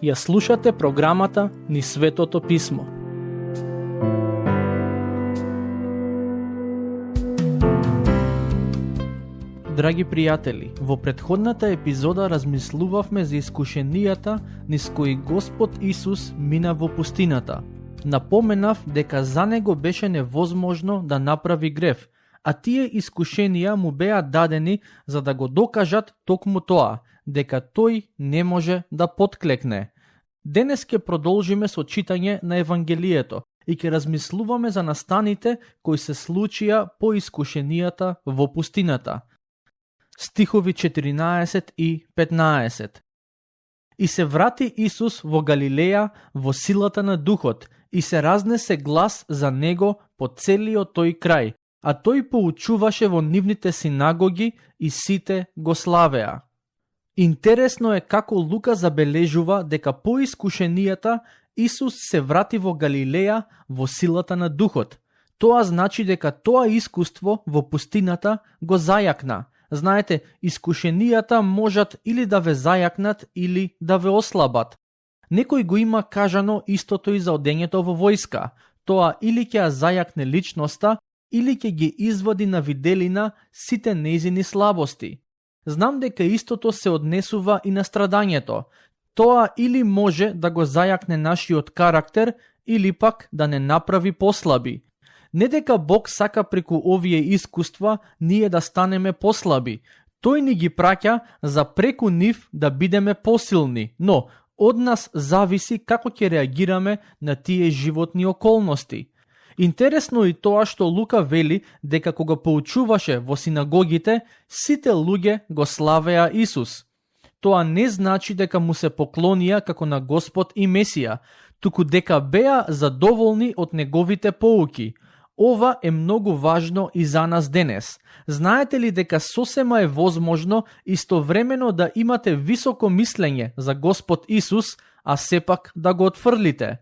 Ја слушате програмата Низ Светото Писмо. Драги пријатели, во претходната епизода размислувавме за искушенијата низ кои Господ Исус мина во пустината. Напоменав дека за него беше невозможно да направи грев, а тие искушенија му беа дадени за да го докажат токму тоа, дека тој не може да потклекне. Денес ќе продолжиме со читање на Евангелието и ќе размислуваме за настаните кои се случија по искушенијата во пустината. Стихови 14 и 15. И се врати Исус во Галилеја во силата на Духот и се разнесе глас за него по целиот тој крај, а тој поучуваше во нивните синагоги и сите го славеа. Интересно е како Лука забележува дека по искушенијата Исус се врати во Галилеја во силата на Духот. Тоа значи дека тоа искуство во пустината го зајакна. Знаете, искушенијата можат или да ве зајакнат, или да ве ослабат. Некој го има кажано истото и за одењето во војска. Тоа или ќе ја зајакне личноста, или ќе ги извади на виделина сите нејзини слабости. Знам дека истото се однесува и на страдањето. Тоа или може да го зајакне нашиот карактер, или пак да не направи послаби. Не дека Бог сака преку овие искуства ние да станеме послаби. Тој ни ги праќа за преку нив да бидеме посилни, но од нас зависи како ќе реагираме на тие животни околности. Интересно и тоа што Лука вели дека кога поучуваше во синагогите, сите луѓе го славеа Исус. Тоа не значи дека му се поклонија како на Господ и Месија, туку дека беа задоволни од неговите поуки. Ова е многу важно и за нас денес. Знаете ли дека сосема е возможно истовремено да имате високо мислење за Господ Исус, а сепак да го отфрлите?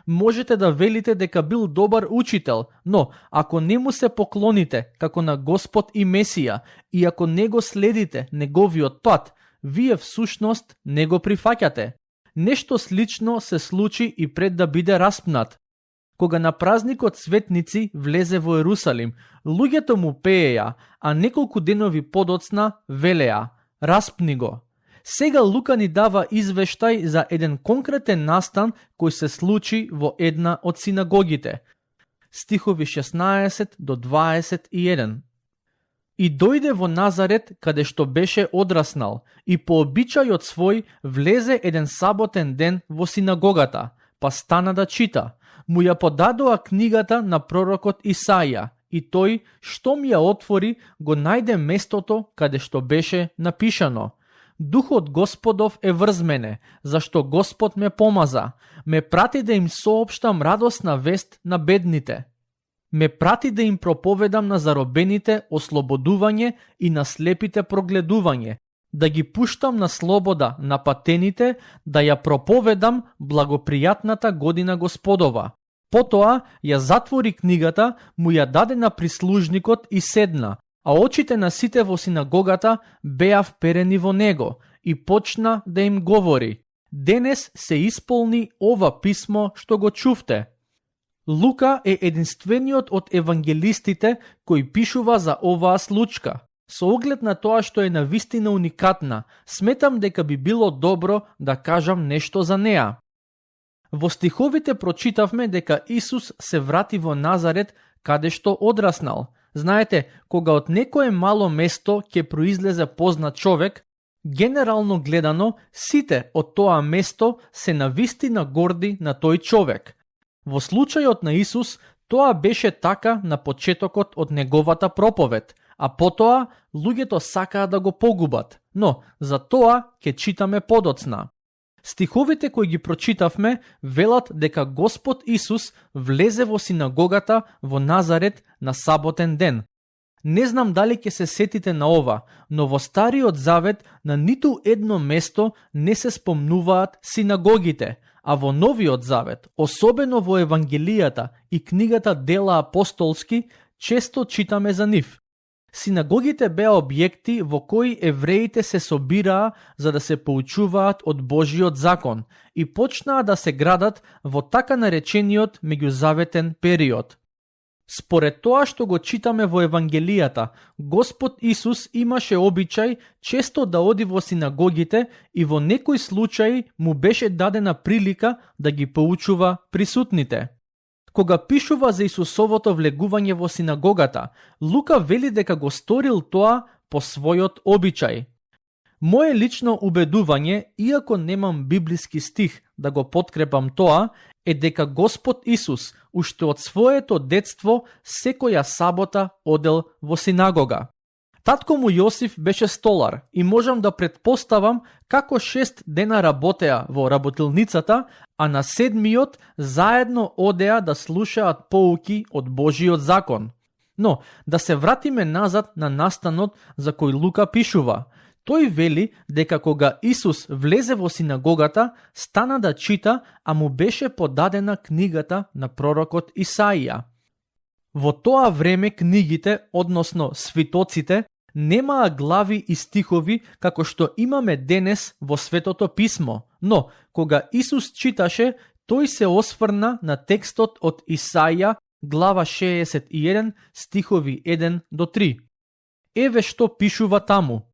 Можете да велите дека бил добар учител, но ако не му се поклоните како на Господ и Месија и ако не го следите неговиот пат, вие всушност не го прифаќате. Нешто слично се случи и пред да биде распнат. Кога на празникот Светници влезе во Ерусалим, луѓето му пееја, а неколку денови подоцна велеа: распни го. Сега Лука ни дава извештај за еден конкретен настан кој се случи во една од синагогите. Стихови 16 до 21. И дојде во Назарет, каде што беше одраснал, и по обичајот свој влезе еден саботен ден во синагогата, па стана да чита. Му ја подадоа книгата на пророкот Исаија, и тој, штом ја отвори, го најде местото каде што беше напишано: Духот Господов е врз мене, зашто Господ ме помаза, ме прати да им соопштам радосна вест на бедните. Ме прати да им проповедам на заробените ослободување и на слепите прогледување, да ги пуштам на слобода на патените, да ја проповедам благопријатната година Господова. Потоа ја затвори книгата, му ја даде на прислужникот и седна, а очите на сите во синагогата беа вперени во него и почна да им говори: денес се исполни ова писмо што го чувте. Лука е единствениот од евангелистите кој пишува за оваа случка. Со оглед на тоа што е навистина уникатна, сметам дека би било добро да кажам нешто за неа. Во стиховите прочитавме дека Исус се врати во Назарет, каде што одраснал. Знаете, кога од некое мало место ќе произлезе познат човек, генерално гледано, сите од тоа место се навистина горди на тој човек. Во случајот на Исус, тоа беше така на почетокот од неговата проповед, а потоа луѓето сакаа да го погубат, но за тоа ќе читаме подоцна. Стиховите кои ги прочитавме велат дека Господ Исус влезе во синагогата во Назарет на саботен ден. Не знам дали ќе се сетите на ова, но во Стариот Завет на ниту едно место не се спомнуваат синагогите, а во Новиот Завет, особено во Евангелијата и книгата Дела апостолски, често читаме за нив. Синагогите беа објекти во кои евреите се собираа за да се поучуваат од Божиот закон и почнаа да се градат во така наречениот меѓузаветен период. Според тоа што го читаме во Евангелијата, Господ Исус имаше обичај често да оди во синагогите и во некои случаи му беше дадена прилика да ги поучува присутните. Кога пишува за Исусовото влегување во синагогата, Лука вели дека го сторил тоа по својот обичај. Мое лично убедување, иако немам библиски стих да го подкрепам тоа, е дека Господ Исус уште од своето детство секоја сабота одел во синагога. Татко му Јосиф беше столар и можам да претпоставам како 6 дена работеа во работилницата, а на 7-миот заедно одеа да слушаат поуки од Божиот закон. Но, да се вратиме назад на настанот за кој Лука пишува. Тој вели дека кога Исус влезе во синагогата, стана да чита, а му беше подадена книгата на пророкот Исаија. Во тоа време книгите, односно свитоците, немаа глави и стихови како што имаме денес во Светото писмо, но кога Исус читаше, тој се осврна на текстот од Исаија, глава 61, стихови 1 до 3. Еве што пишува таму.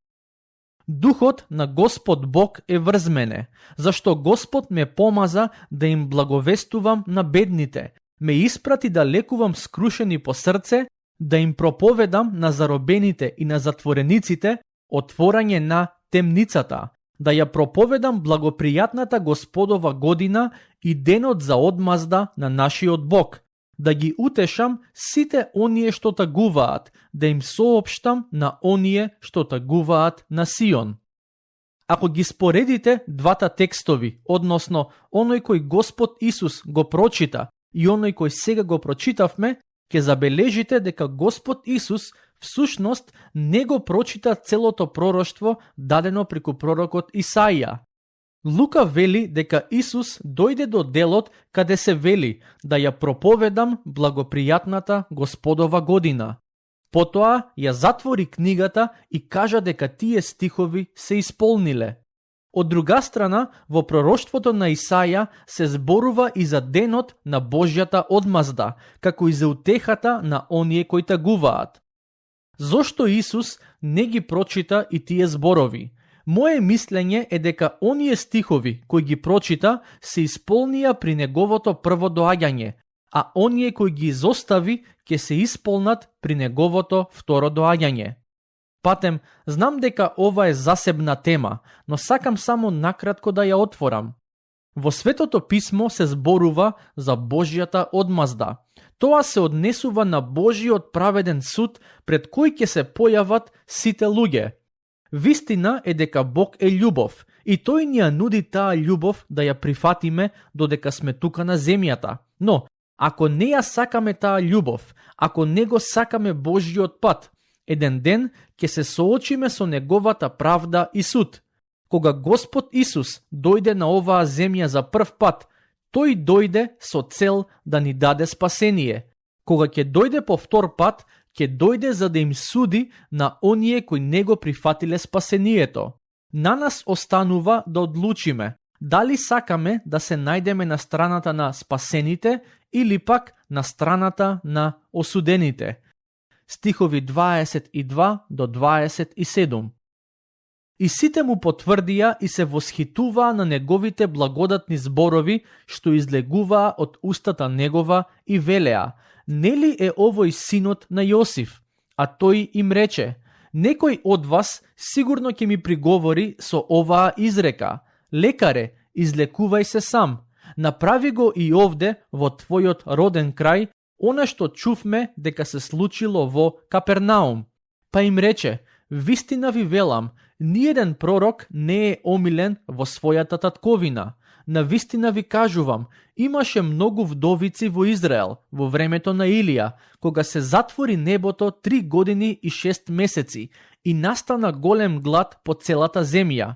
Духот на Господ Бог е врз мене, зашто Господ ме помаза да им благовестувам на бедните, ме испрати да лекувам скрушени по срце, да им проповедам на заробените и на затворениците отворање на темницата, да ја проповедам благопријатната Господова година и денот за одмазда на нашиот Бог, да ги утешам сите оние што тагуваат, да им соопштам на оние што тагуваат на Сион. Ако ги споредите двата текстови, односно оној кој Господ Исус го прочита и оној кој сега го прочитавме, ќе забележите дека Господ Исус всушност не го прочита целото пророштво дадено преку пророкот Исаија. Лука вели дека Исус дојде до делот каде се вели да ја проповедам благопријатната Господова година. Потоа ја затвори книгата и кажа дека тие стихови се исполниле. Од друга страна, во пророштвото на Исаја се зборува и за денот на Божјата одмазда, како и за утехата на оние кои тагуваат. Зошто Исус не ги прочита и тие зборови? Мое мислење е дека оние стихови кои ги прочита се исполнија при неговото прво доаѓање, а оние кои ги изостави ќе се исполнат при неговото второ доаѓање. Патем, знам дека ова е засебна тема, но сакам само накратко да ја отворам. Во Светото писмо се зборува за Божјата одмазда. Тоа се однесува на Божиот праведен суд пред кој ќе се појават сите луѓе. Вистина е дека Бог е љубов и тој ни ја нуди таа љубов да ја прифатиме додека сме тука на земјата. Но, ако не ја сакаме таа љубов, ако не го сакаме Божиот пат, еден ден ќе се соочиме со неговата правда и суд. Кога Господ Исус дојде на оваа земја за прв пат, тој дојде со цел да ни даде спасение. Кога ќе дојде по втор пат, ќе дојде за да им суди на оние кои не го прифатиле спасението. На нас останува да одлучиме дали сакаме да се најдеме на страната на спасените или пак на страната на осудените. Стихови 22 до 27. И сите му потврдија и се восхитуваа на неговите благодатни зборови што излегуваа од устата негова и велеа: нели е овој синот на Јосиф? А тој им рече: некој од вас сигурно ќе ми приговори со оваа изрека: лекаре, излекувај се сам. Направи го и овде во твојот роден крај она што чувме дека се случило во Капернаум. Па им рече: вистина ви велам, ниеден пророк не е омилен во својата татковина. На вистина ви кажувам, имаше многу вдовици во Израел во времето на Илија, кога се затвори небото 3 години и 6 месеци и настана голем глад по целата земја.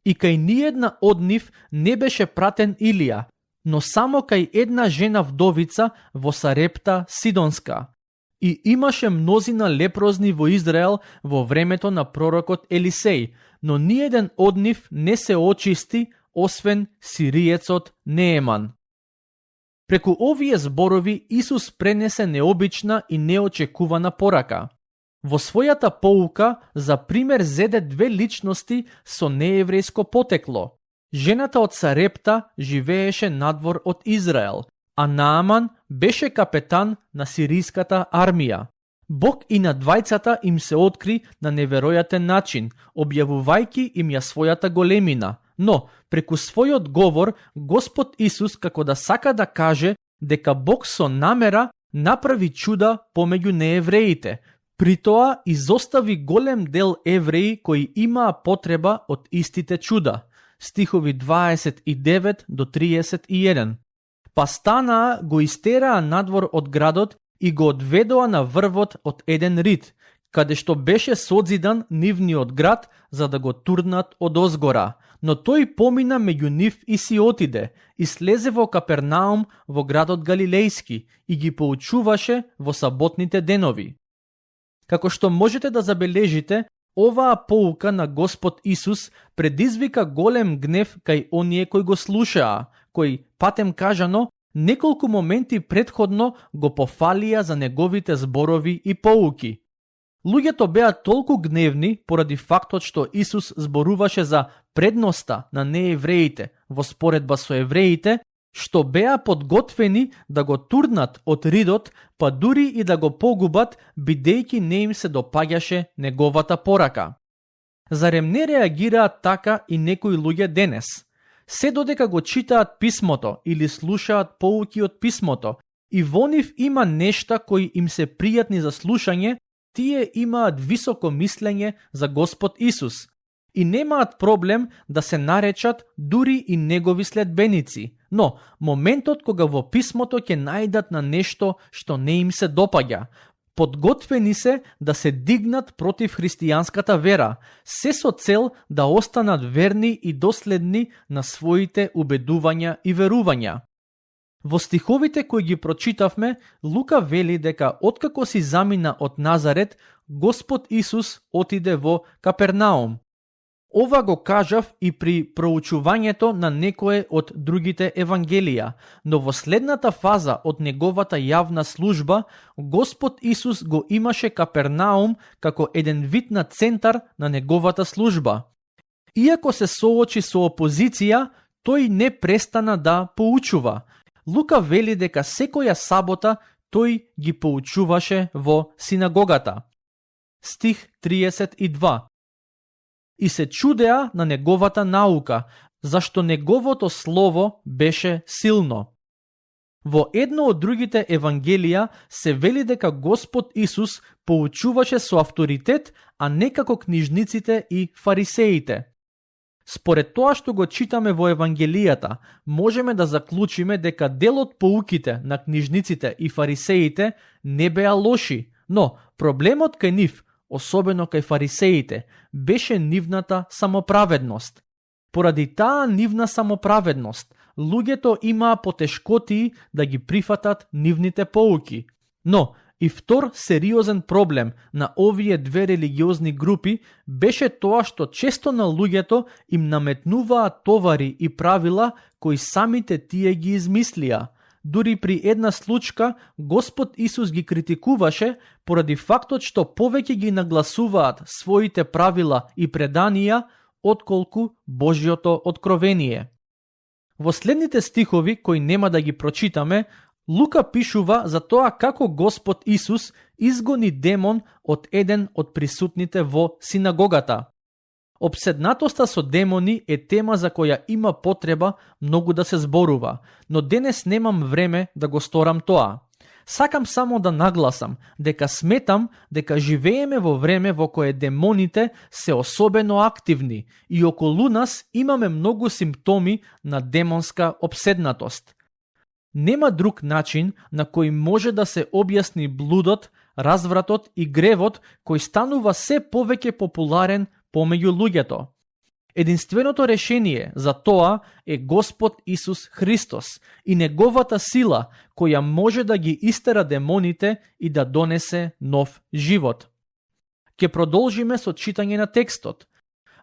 И кај ниедна од нив не беше пратен Илија, но само кај една жена вдовица во Сарепта Сидонска. И имаше мнозина лепрозни во Израел во времето на пророкот Елисеј, но ниеден од нив не се очисти, освен сириецот Нееман. Преку овие зборови Исус пренесе необична и неочекувана порака. Во својата поука за пример зеде две личности со нееврејско потекло. Жената од Сарепта живееше надвор од Израел, а Нааман беше капетан на сириската армија. Бог и на двајцата им се откри на неверојатен начин, објавувајќи им ја својата големина. Но, преку својот говор, Господ Исус како да сака да каже дека Бог со намера направи чуда помеѓу неевреите. При тоа изостави голем дел евреи кои имаа потреба од истите чуда. Стихови 29 до 31. Па станаа, го истераа надвор од градот и го одведоа на врвот од еден рид, каде што беше созидан нивниот град за да го турнат од озгора. Но тој помина меѓу нив и си отиде, и слезе во Капернаум во градот Галилејски и ги поучуваше во саботните денови. Како што можете да забележите, оваа поука на Господ Исус предизвика голем гнев кај оние кои го слушаа, кои, патем кажано, неколку моменти претходно го пофалија за неговите зборови и поуки. Луѓето беа толку гневни поради фактот што Исус зборуваше за предноста на неевреите во споредба со евреите, што беа подготвени да го турнат од ридот, па дури и да го погубат, бидејќи не им се допаѓаше неговата порака. Зарем не реагираат така и некои луѓе денес? Се додека го читаат писмото или слушаат поуки од писмото, и во нив има нешта кои им се пријатни за слушање, тие имаат високо мислење за Господ Исус и немаат проблем да се наречат дури и негови следбеници. Но, моментот кога во писмото ќе најдат на нешто што не им се допаѓа, подготвени се да се дигнат против христијанската вера, се со цел да останат верни и доследни на своите убедувања и верувања. Во стиховите кои ги прочитавме, Лука вели дека откако си замина од Назарет, Господ Исус отиде во Капернаум. Ова го кажав и при проучувањето на некое од другите евангелија, но во следната фаза од неговата јавна служба, Господ Исус го имаше Капернаум како еден вид на центар на неговата служба. Иако се соочи со опозиција, тој не престана да поучува. Лука вели дека секоја сабота тој ги поучуваше во синагогата. Стих 32. И се чудеа на неговата наука, зашто неговото слово беше силно. Во едно од другите евангелија се вели дека Господ Исус поучуваше со авторитет, а не како книжниците и фарисеите. Според тоа што го читаме во евангелијата, можеме да заклучиме дека дел од поуките на книжниците и фарисеите не беа лоши, но проблемот кај нив, особено кај фарисеите, беше нивната самоправедност. Поради таа нивна самоправедност, луѓето имаа потешкотии да ги прифатат нивните поуки. Но и втор сериозен проблем на овие две религиозни групи беше тоа што често на луѓето им наметнуваа товари и правила кои самите тие ги измислија. Дури при една случка Господ Исус ги критикуваше поради фактот што повеќе ги нагласуваат своите правила и преданија отколку Божјото откровение. Во следните стихови, кои нема да ги прочитаме, Лука пишува за тоа како Господ Исус изгони демон од еден од присутните во синагогата. Обседнатоста со демони е тема за која има потреба многу да се зборува, но денес немам време да го сторам тоа. Сакам само да нагласам дека сметам дека живееме во време во кое демоните се особено активни и околу нас имаме многу симптоми на демонска обседнатост. Нема друг начин на кој може да се објасни блудот, развратот и гревот кој станува се повеќе популарен помеѓу луѓето. Единственото решение за тоа е Господ Исус Христос и неговата сила која може да ги истера демоните и да донесе нов живот. Ке продолжиме со читање на текстот.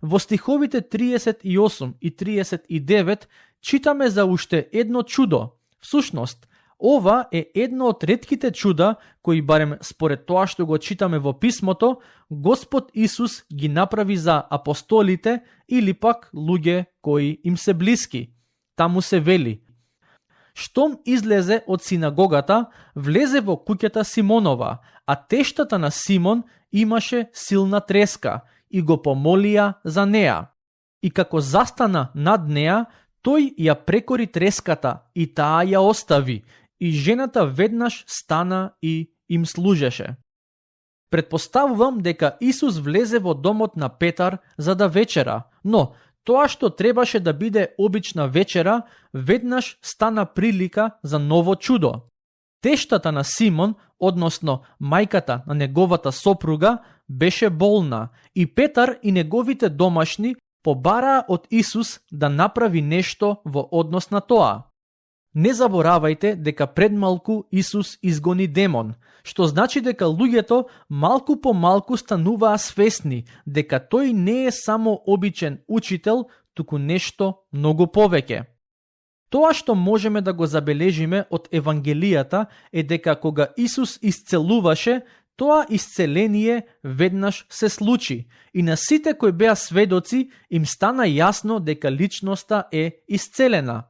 Во стиховите 38 и 39 читаме за уште едно чудо. Всушност, ова е едно од ретките чуда кои, барем според тоа што го читаме во писмото, Господ Исус ги направи за апостолите или пак луѓе кои им се блиски. Таму се вели: штом излезе од синагогата, влезе во куќата Симонова, а тештата на Симон имаше силна треска и го помолија за неа. И како застана над неа, тој ја прекори треската и таа ја остави, и жената веднаш стана и им служеше. Предпоставувам дека Исус влезе во домот на Петар за да вечера, но тоа што требаше да биде обична вечера, веднаш стана прилика за ново чудо. Тештата на Симон, односно мајката на неговата сопруга, беше болна и Петар и неговите домашни побараа од Исус да направи нешто во однос на тоа. Не заборавајте дека пред малку Исус изгони демон, што значи дека луѓето малку по малку стануваа свесни дека тој не е само обичен учител, туку нешто многу повеќе. Тоа што можеме да го забележиме од Евангелијата е дека кога Исус исцелуваше, тоа исцеление веднаш се случи и на сите кои беа сведоци им стана јасно дека личноста е исцелена.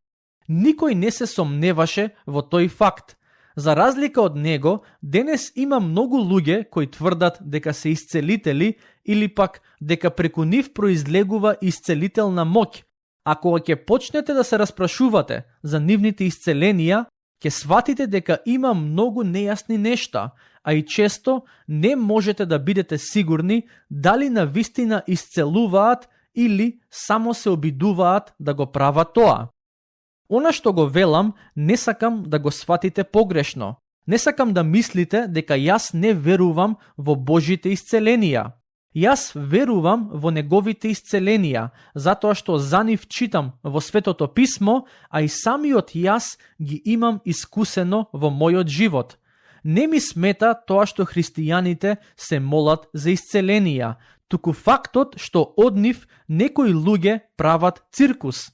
Никој не се сомневаше во тој факт. За разлика од него, денес има многу луѓе кои тврдат дека се исцелители или пак дека преку нив произлегува исцелителна моќ. А кога ќе почнете да се распрашувате за нивните исцеленија, ќе сватите дека има многу нејасни нешта, а и често не можете да бидете сигурни дали навистина исцелуваат или само се обидуваат да го прават тоа. Она што го велам, не сакам да го сватите погрешно. Не сакам да мислите дека јас не верувам во Божите исцеленија. Јас верувам во неговите исцеленија, затоа што за нив читам во Светото Писмо, а и самиот јас ги имам искусено во мојот живот. Не ми смета тоа што христијаните се молат за исцеленија, туку фактот што од нив некои луѓе прават циркус.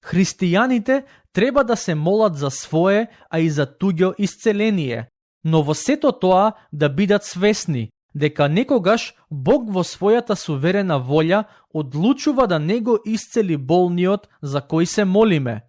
Христијаните треба да се молат за свое, а и за туѓо исцеление, но во сето тоа да бидат свесни дека некогаш Бог во својата суверена волја одлучува да не го исцели болниот за кој се молиме.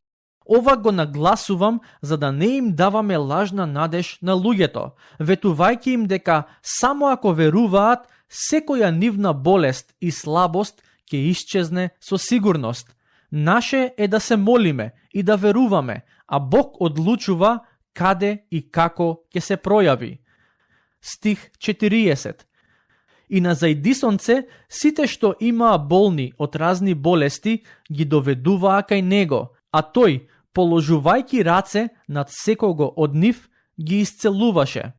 Ова го нагласувам за да не им даваме лажна надеж на луѓето, ветувајќи им дека само ако веруваат, секоја нивна болест и слабост ќе исчезне со сигурност. Наше е да се молиме и да веруваме, а Бог одлучува каде и како ќе се пројави. Стих 40. И на зајдисонце сите што имаа болни од разни болести ги доведуваа кај него, а тој, положувајќи раце над секого од нив, ги исцелуваше.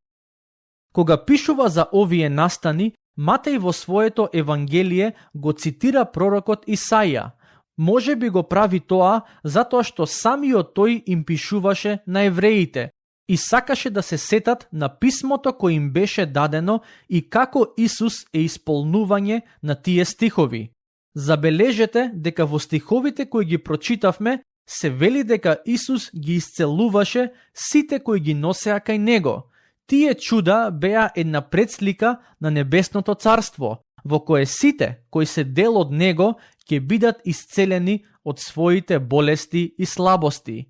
Кога пишува за овие настани, Матеј во своето Евангелие го цитира пророкот Исаја. Може би го прави тоа затоа што самиот тој им пишуваше на евреите и сакаше да се сетат на писмото кој им беше дадено и како Исус е исполнување на тие стихови. Забележете дека во стиховите кои ги прочитавме се вели дека Исус ги исцелуваше сите кои ги носеа кај него. Тие чуда беа една предслика на небесното царство, во кое сите кои се дел од него ќе бидат исцелени од своите болести и слабости.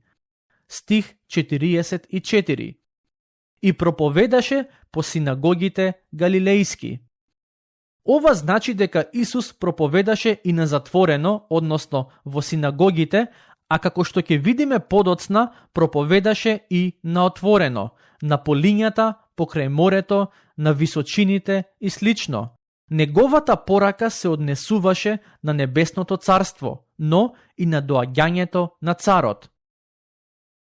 Стих 44. И проповедаше по синагогите галилејски. Ова значи дека Исус проповедаше и на затворено, односно во синагогите, а како што ќе видиме подоцна, проповедаше и на отворено, на полињата, покрај морето, на височините и слично. Неговата порака се однесуваше на небесното царство, но и на доаѓањето на царот.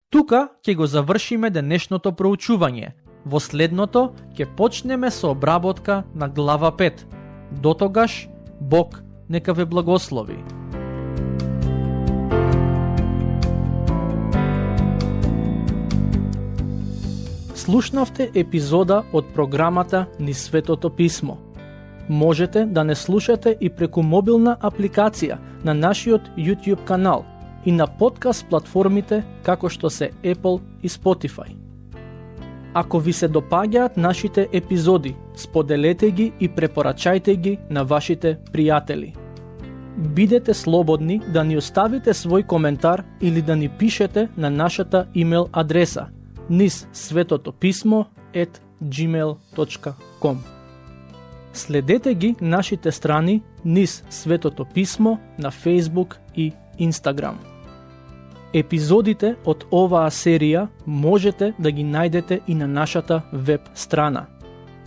Тука ќе го завршиме денешното проучување. Во следното ќе почнеме со обработка на глава 5. Дотогаш, Бог нека ве благослови. Слушнавте епизода од програмата Низ Светото Писмо. Можете да не слушате и преку мобилна апликација на нашиот YouTube канал и на подкаст платформите како што се Apple и Spotify. Ако ви се допаѓаат нашите епизоди, споделете ги и препорачајте ги на вашите пријатели. Бидете слободни да ни оставите свој коментар или да ни пишете на нашата имейл адреса nizsvetotopисmo@gmail.com. Следете ги нашите страни Низ Светото Писмо на Facebook и Instagram. Епизодите од оваа серија можете да ги најдете и на нашата веб страна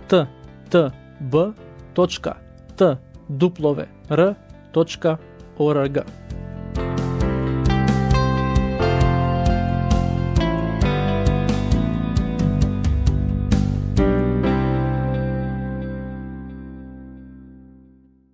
ttb.twr.org.